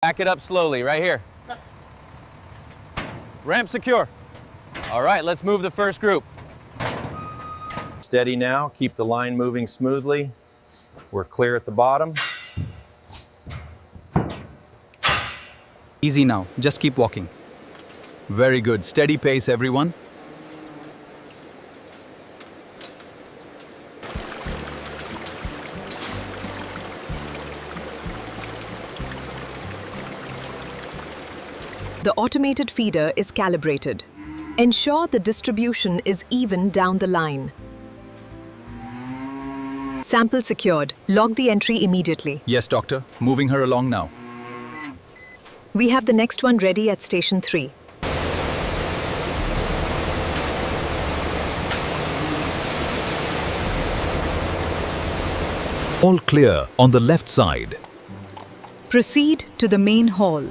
Back it up slowly, right here. Ramp secure. All right, let's move the first group. Steady now, keep the line moving smoothly. We're clear at the bottom. Easy now, just keep walking. Very good, steady pace everyone. The automated feeder is calibrated. Ensure the distribution is even down the line. Sample secured. Log the entry immediately. Yes, doctor, moving her along now. We have the next one ready at station 3. All clear on the left side. Proceed to the main hall.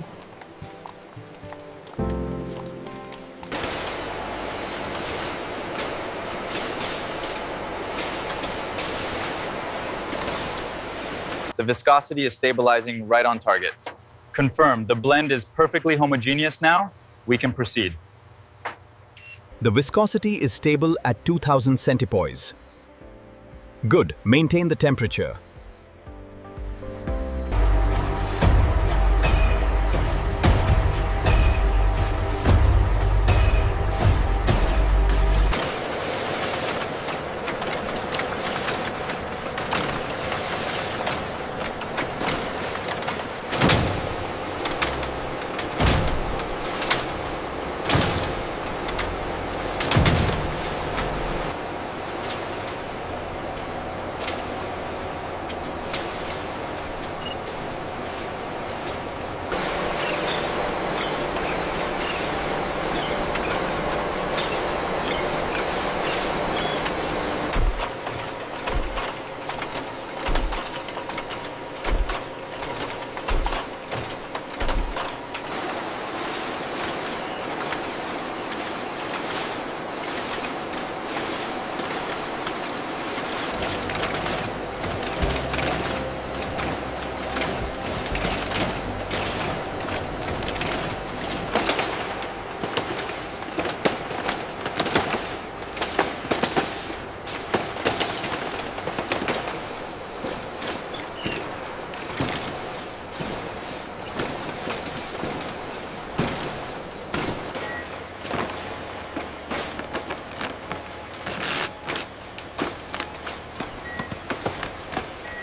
The viscosity is stabilizing right on target. Confirmed, the blend is perfectly homogeneous now. We can proceed. The viscosity is stable at 2000 centipoise. Good, maintain the temperature.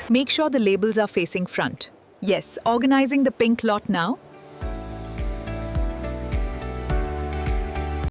Make sure the labels are facing front. Yes, organizing the pink lot now.